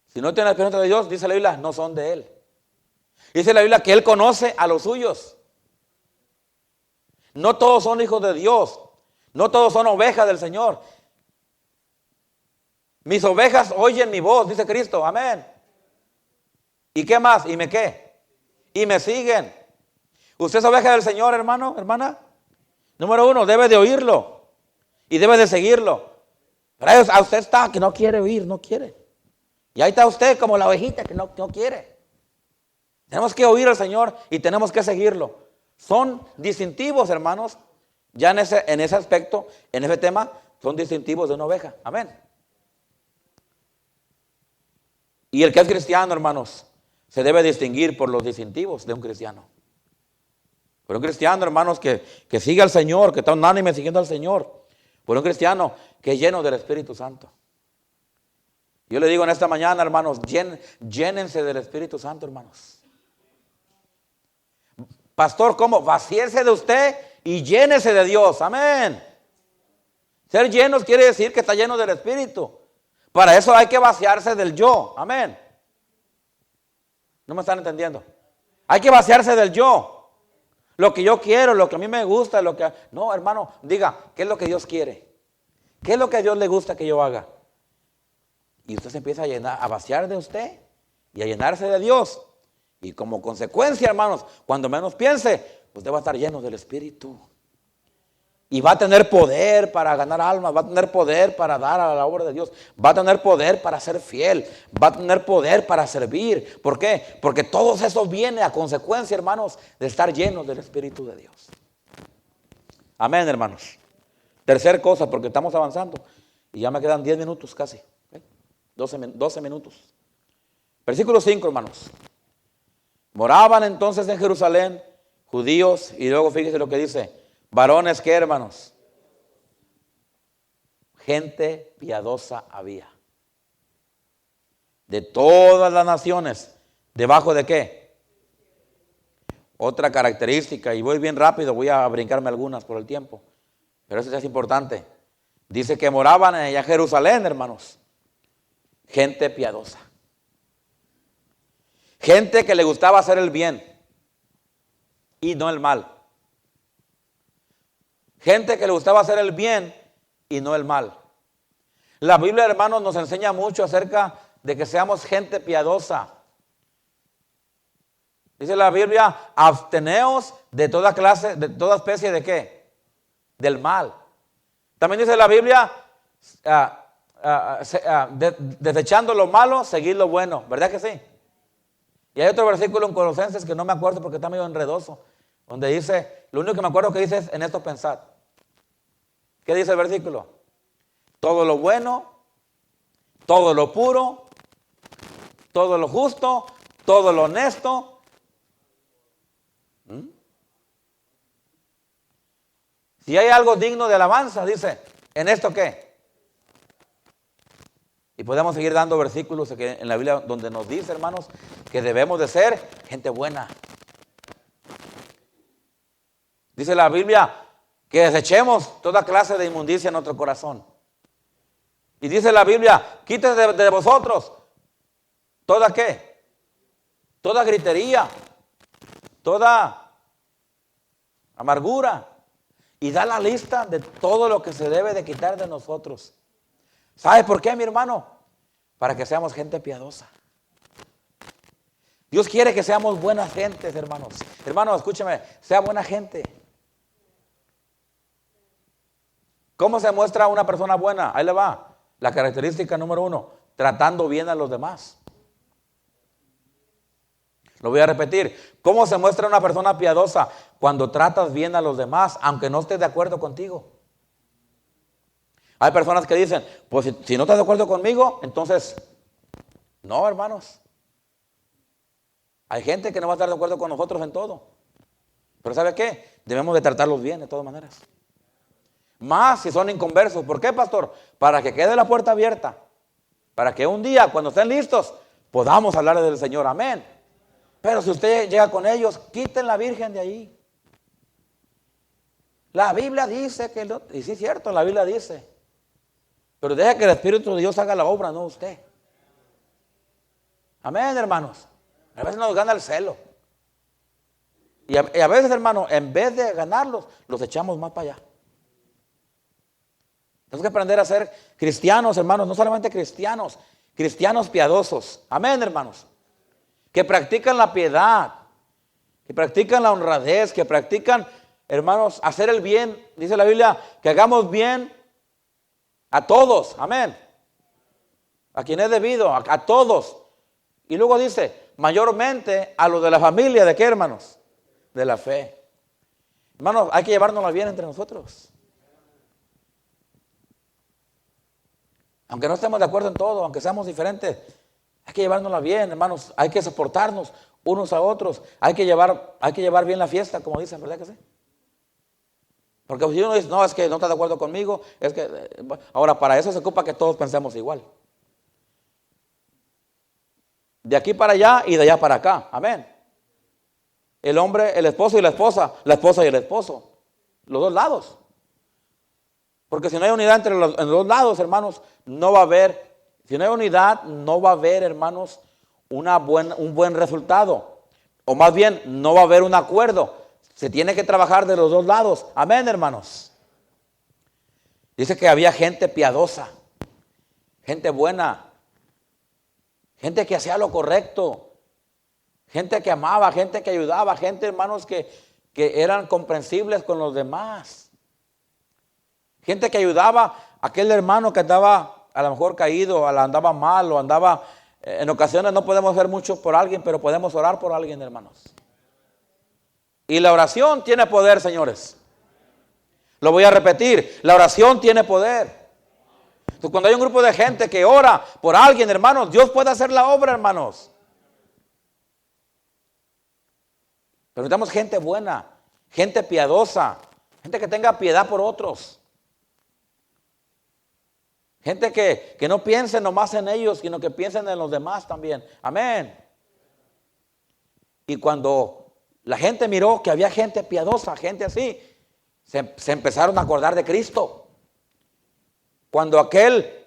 Si no tiene el Espíritu Santo de Dios, dice la Biblia, no son de Él. Dice la Biblia que Él conoce a los suyos. No todos son hijos de Dios. No todos son ovejas del Señor. Mis ovejas oyen mi voz, dice Cristo, amén. ¿Y qué más? ¿Y me qué? Y me siguen. ¿Usted es oveja del Señor, hermano, hermana? Número uno, debe de oírlo y debe de seguirlo. Pero a usted está que no quiere oír, no quiere. Y ahí está usted como la ovejita que no quiere. Tenemos que oír al Señor y tenemos que seguirlo. Son distintivos, hermanos, ya en ese aspecto, en ese tema, son distintivos de una oveja. Amén. Y el que es cristiano, hermanos, se debe distinguir por los distintivos de un cristiano. Por un cristiano, hermanos, que sigue al Señor, que está unánime siguiendo al Señor. Por un cristiano que es lleno del Espíritu Santo. Yo le digo en esta mañana, hermanos, llénense del Espíritu Santo, hermanos. Pastor, ¿cómo? Vacíese de usted y llénese de Dios. Amén. Ser llenos quiere decir que está lleno del Espíritu. Para eso hay que vaciarse del yo. Amén. ¿No me están entendiendo? Hay que vaciarse del yo. Lo que yo quiero, lo que a mí me gusta, lo que... No, hermano, diga, ¿qué es lo que Dios quiere? ¿Qué es lo que a Dios le gusta que yo haga? Y usted se empieza a llenar, a vaciar de usted y a llenarse de Dios. Y como consecuencia, hermanos, cuando menos piense, usted va a estar lleno del Espíritu. Y va a tener poder para ganar almas, va a tener poder para dar a la obra de Dios, va a tener poder para ser fiel, va a tener poder para servir. ¿Por qué? Porque todo eso viene a consecuencia, hermanos, de estar llenos del Espíritu de Dios. Amén, hermanos. Tercer cosa, porque estamos avanzando y ya me quedan 10 minutos casi. 12 minutos. Versículo 5, hermanos. Moraban entonces en Jerusalén judíos y luego fíjese lo que dice. Varones, ¿qué, hermanos? Gente piadosa había. De todas las naciones. ¿Debajo de qué? Otra característica, y voy bien rápido, voy a brincarme algunas por el tiempo, pero eso es importante. Dice que moraban allá en Jerusalén, hermanos. Gente piadosa. Gente que le gustaba hacer el bien y no el mal. Gente que le gustaba hacer el bien y no el mal. La Biblia, hermanos, nos enseña mucho acerca de que seamos gente piadosa. Dice la Biblia, absteneos de toda clase, de toda especie de ¿qué? Del mal. También dice la Biblia, desechando lo malo, seguid lo bueno. ¿Verdad que sí? Y hay otro versículo en Colosenses que no me acuerdo porque está medio enredoso, donde dice, lo único que me acuerdo que dice es en esto pensad. ¿Qué dice el versículo? Todo lo bueno, todo lo puro, todo lo justo, todo lo honesto. Si hay algo digno de alabanza, dice, ¿en esto qué? Y podemos seguir dando versículos en la Biblia donde nos dice, hermanos, que debemos de ser gente buena. Dice la Biblia que desechemos toda clase de inmundicia en nuestro corazón. Y dice la Biblia, quítese de vosotros toda ¿qué? Toda gritería, toda amargura. Y da la lista de todo lo que se debe de quitar de nosotros. ¿Sabe por qué, mi hermano? Para que seamos gente piadosa. Dios quiere que seamos buenas gentes, hermanos. Hermanos, escúcheme, sea buena gente. ¿Cómo se muestra una persona buena? Ahí le va. La característica número 1, tratando bien a los demás. Lo voy a repetir. ¿Cómo se muestra una persona piadosa? Cuando tratas bien a los demás, aunque no estés de acuerdo contigo. Hay personas que dicen, pues si no estás de acuerdo conmigo, entonces, no, hermanos. Hay gente que no va a estar de acuerdo con nosotros en todo. Pero ¿sabe qué? Debemos de tratarlos bien de todas maneras. Más si son inconversos. ¿Por qué, pastor? Para que quede la puerta abierta. Para que un día, cuando estén listos, podamos hablar del Señor. Amén. Pero si usted llega con ellos, quiten la Virgen de ahí. La Biblia dice que, y sí es cierto, la Biblia dice. Pero deje que el Espíritu de Dios haga la obra, no usted. Amén, hermanos. A veces nos gana el celo. Y a veces, hermano, en vez de ganarlos, los echamos más para allá. Tenemos que aprender a ser cristianos, hermanos, no solamente cristianos, cristianos piadosos. Amén, hermanos. Que practican la piedad, que practican la honradez, que practican, hermanos, hacer el bien. Dice la Biblia, que hagamos bien a todos. Amén. A quien es debido, a todos. Y luego dice, mayormente a los de la familia, ¿de qué, hermanos? De la fe. Hermanos, hay que llevárnosla bien entre nosotros. Aunque no estemos de acuerdo en todo, aunque seamos diferentes, hay que llevárnosla bien, hermanos. Hay que soportarnos unos a otros. Hay que llevar bien la fiesta, como dicen, ¿verdad que sí? Porque si uno dice, no, es que no está de acuerdo conmigo, es que... Ahora, para eso se ocupa que todos pensemos igual. De aquí para allá y de allá para acá. Amén. el hombre, el esposo y la esposa y el esposo, los dos lados. Porque si no hay unidad entre los dos lados, hermanos, no va a haber, si no hay unidad, no va a haber, hermanos, un buen resultado. O más bien, no va a haber un acuerdo. Se tiene que trabajar de los dos lados. Amén, hermanos. Dice que había gente piadosa, gente buena, gente que hacía lo correcto, gente que amaba, gente que ayudaba, gente, hermanos, que eran comprensibles con los demás. Gente que ayudaba a aquel hermano que andaba a lo mejor caído, andaba mal o andaba, en ocasiones no podemos hacer mucho por alguien, pero podemos orar por alguien, hermanos. Y la oración tiene poder, señores. Lo voy a repetir, la oración tiene poder. Entonces, cuando hay un grupo de gente que ora por alguien, hermanos, Dios puede hacer la obra, hermanos. Pero necesitamos gente buena, gente piadosa, gente que tenga piedad por otros. Gente que no piense nomás en ellos, sino que piensen en los demás también. Amén. Y cuando la gente miró que había gente piadosa, gente así, se empezaron a acordar de Cristo. Cuando aquel,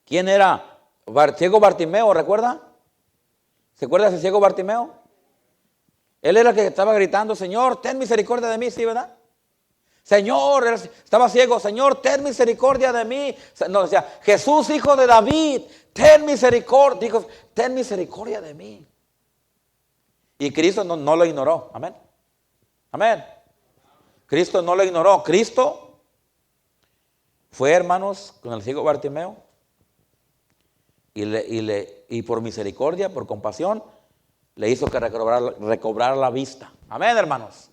¿quién era? Ciego Bartimeo, ¿recuerda? ¿Se acuerda de ese ciego Bartimeo? Él era el que estaba gritando, Señor, ten misericordia de mí, ¿sí, verdad? Señor, estaba ciego, Señor, ten misericordia de mí. No, decía, Jesús, hijo de David, ten misericordia. Dijo, ten misericordia de mí. Y Cristo no lo ignoró. Amén. Amén. Cristo no lo ignoró. Cristo fue, hermanos, con el ciego Bartimeo. Y por misericordia, por compasión, le hizo que recobrara la vista. Amén, hermanos.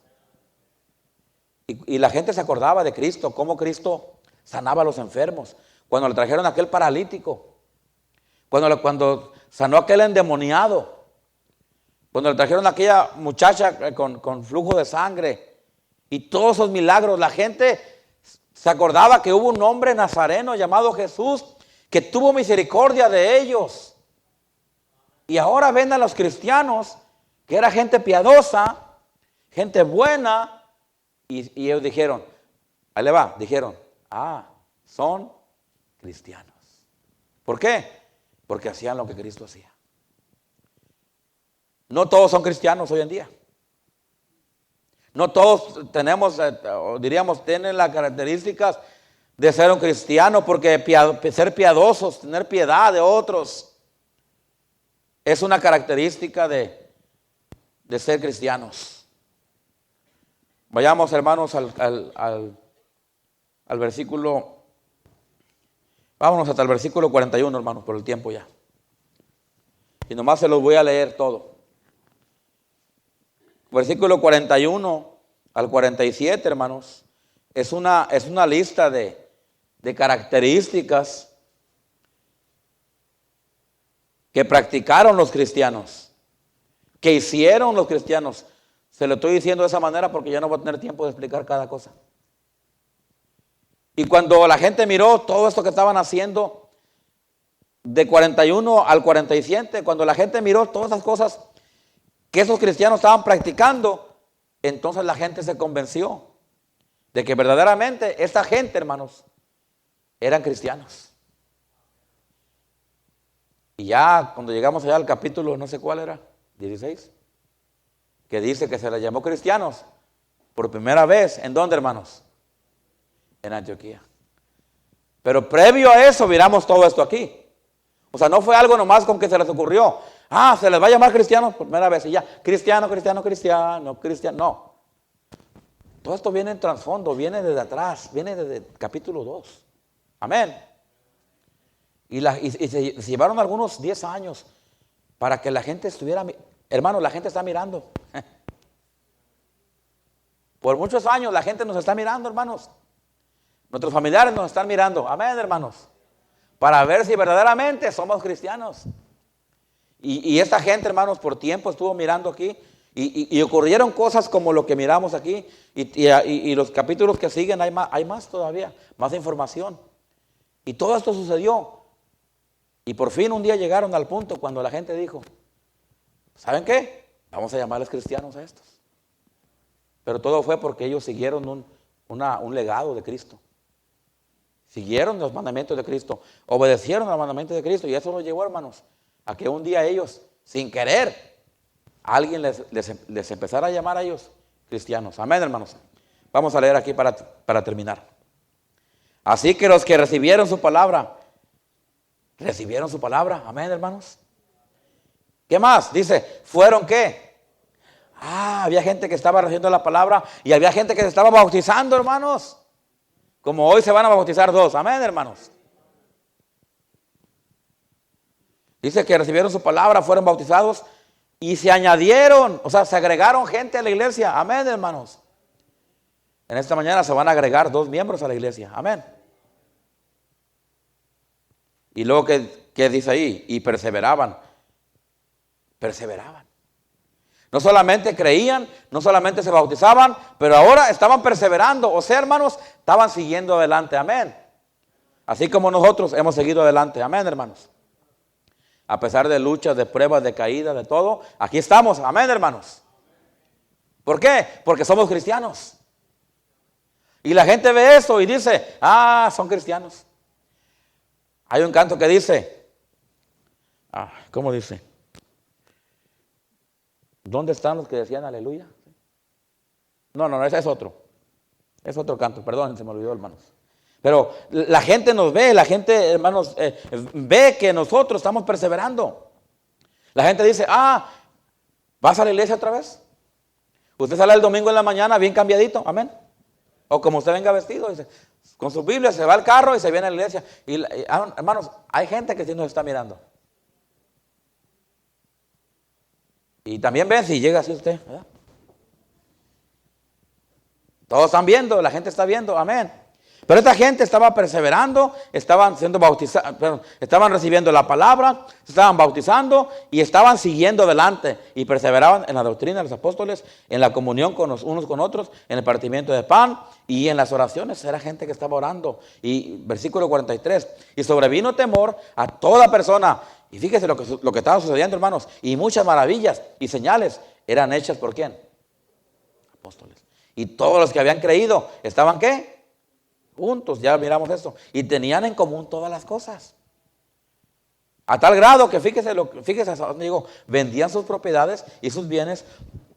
Y la gente se acordaba de Cristo, cómo Cristo sanaba a los enfermos. Cuando le trajeron a aquel paralítico, cuando sanó a aquel endemoniado, cuando le trajeron a aquella muchacha con flujo de sangre y todos esos milagros, la gente se acordaba que hubo un hombre nazareno llamado Jesús que tuvo misericordia de ellos. Y ahora ven a los cristianos que era gente piadosa, gente buena. Y ellos dijeron, ahí le va, dijeron, son cristianos. ¿Por qué? Porque hacían lo que Cristo hacía. No todos son cristianos hoy en día. No todos tenemos, diríamos, tienen las características de ser un cristiano, porque ser piadosos, tener piedad de otros, es una característica de ser cristianos. Vayamos, hermanos, al versículo, vámonos hasta el versículo 41, hermanos, por el tiempo ya. Y nomás se los voy a leer todo. Versículo 41 al 47, hermanos, es una lista de características que practicaron los cristianos, que hicieron los cristianos. Se lo estoy diciendo de esa manera porque ya no voy a tener tiempo de explicar cada cosa. Y cuando la gente miró todo esto que estaban haciendo, de 41 al 47, cuando la gente miró todas esas cosas que esos cristianos estaban practicando, entonces la gente se convenció de que verdaderamente esta gente, hermanos, eran cristianos. Y ya cuando llegamos allá al capítulo, no sé cuál era, 16, que dice que se les llamó cristianos por primera vez. ¿En dónde, hermanos? En Antioquía. Pero previo a eso miramos todo esto aquí. O sea, no fue algo nomás con que se les ocurrió. Se les va a llamar cristianos por primera vez y ya. Cristiano. No. Todo esto viene en trasfondo, viene desde atrás, viene desde el capítulo 2. Amén. Y se llevaron algunos 10 años para que la gente estuviera. Hermanos, la gente está mirando. Por muchos años la gente nos está mirando, hermanos. Nuestros familiares nos están mirando. Amén, hermanos. Para ver si verdaderamente somos cristianos. Y esta gente, hermanos, por tiempo estuvo mirando aquí. Y ocurrieron cosas como lo que miramos aquí. Y los capítulos que siguen hay más todavía. Más información. Y todo esto sucedió. Y por fin un día llegaron al punto cuando la gente dijo, ¿saben qué? Vamos a llamarles cristianos a estos. Pero todo fue porque ellos siguieron un legado de Cristo. Siguieron los mandamientos de Cristo. Obedecieron a los mandamientos de Cristo. Y eso los llevó, hermanos, a que un día ellos, sin querer, alguien les empezara a llamar a ellos cristianos. Amén, hermanos. Vamos a leer aquí para terminar. Así que los que recibieron su palabra. Amén, hermanos. ¿Qué más? Dice, ¿fueron qué? Había gente que estaba recibiendo la palabra y había gente que se estaba bautizando, hermanos. Como hoy se van a bautizar 2. Amén, hermanos. Dice que recibieron su palabra, fueron bautizados y se añadieron, o sea, se agregaron gente a la iglesia. Amén, hermanos. En esta mañana se van a agregar 2 miembros a la iglesia. Amén. Y luego, ¿qué dice ahí? Y perseveraban. No solamente creían, no solamente se bautizaban, pero ahora estaban perseverando. O sea, hermanos, estaban siguiendo adelante. Amén. Así como nosotros hemos seguido adelante. Amén, hermanos. A pesar de luchas, de pruebas, de caídas, de todo, aquí estamos. Amén, hermanos. ¿Por qué? Porque somos cristianos. Y la gente ve eso y dice, son cristianos. Hay un canto que dice, ¿cómo dice? ¿Dónde están los que decían aleluya? No, ese es otro. Es otro canto, perdón, se me olvidó, hermanos. Pero la gente nos ve, la gente, hermanos, ve que nosotros estamos perseverando. La gente dice, ¿vas a la iglesia otra vez? Usted sale el domingo en la mañana bien cambiadito, amén. O como usted venga vestido, dice, con su Biblia se va al carro y se viene a la iglesia. Y hermanos, hay gente que sí nos está mirando. Y también ven si llega así usted, ¿verdad? Todos están viendo, la gente está viendo, amén. Pero esta gente estaba perseverando, estaban siendo bautizados, estaban recibiendo la palabra, se estaban bautizando y estaban siguiendo adelante y perseveraban en la doctrina de los apóstoles, en la comunión con unos con otros, en el partimiento de pan y en las oraciones. Era gente que estaba orando. Y versículo 43, y sobrevino temor a toda persona. Y fíjese lo que estaba sucediendo, hermanos, y muchas maravillas y señales eran hechas ¿por quién? Apóstoles. Y todos los que habían creído estaban ¿qué? Juntos, ya miramos esto. Y tenían en común todas las cosas. A tal grado que fíjese digo, vendían sus propiedades y sus bienes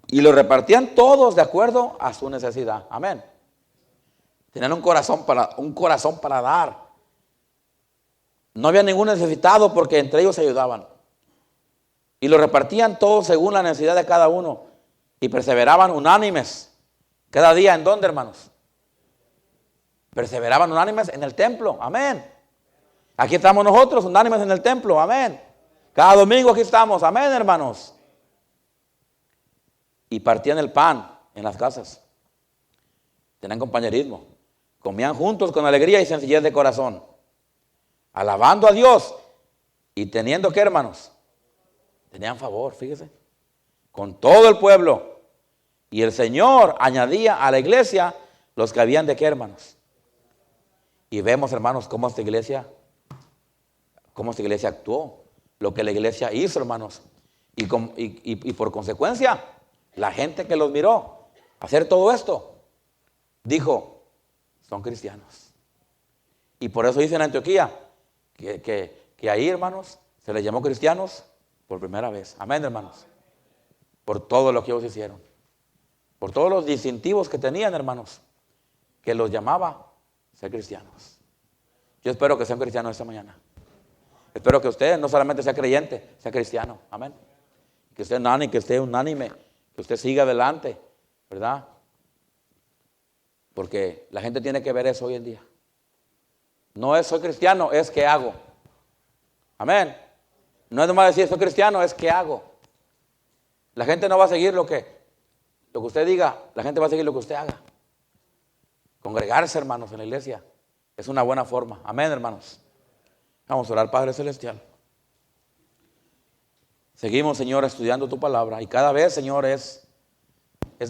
y los repartían todos de acuerdo a su necesidad. Amén. Tenían un corazón para dar. No había ningún necesitado porque entre ellos se ayudaban. Y lo repartían todos según la necesidad de cada uno. Y perseveraban unánimes. Cada día, ¿en dónde, hermanos? Perseveraban unánimes en el templo. Amén. Aquí estamos nosotros, unánimes en el templo. Amén. Cada domingo aquí estamos. Amén, hermanos. Y partían el pan en las casas. Tenían compañerismo. Comían juntos con alegría y sencillez de corazón. Alabando a Dios. Y teniendo ¿qué, hermanos? Tenían favor, fíjese. Con todo el pueblo. Y el Señor añadía a la iglesia los que habían de qué, hermanos. Y vemos, hermanos, cómo esta iglesia actuó, lo que la iglesia hizo, hermanos. Y por consecuencia, la gente que los miró hacer todo esto, dijo, son cristianos. Y por eso dice en Antioquía que ahí, hermanos, se les llamó cristianos por primera vez. Amén, hermanos. Por todo lo que ellos hicieron. Por todos los distintivos que tenían, hermanos, que los llamaba ser cristianos. Yo espero que sean cristianos esta mañana. Espero que usted no solamente sea creyente, sea cristiano. Amén. Que esté unánime, que usted siga adelante, ¿verdad? Porque la gente tiene que ver eso hoy en día. No es soy cristiano, es qué hago. Amén. No es nomás decir soy cristiano, es qué hago. La gente no va a seguir lo que usted diga, la gente va a seguir lo que usted haga. Congregarse, hermanos, en la iglesia es una buena forma. Amén, hermanos. Vamos a orar, Padre Celestial. Seguimos, Señor, estudiando tu palabra y cada vez, Señor, es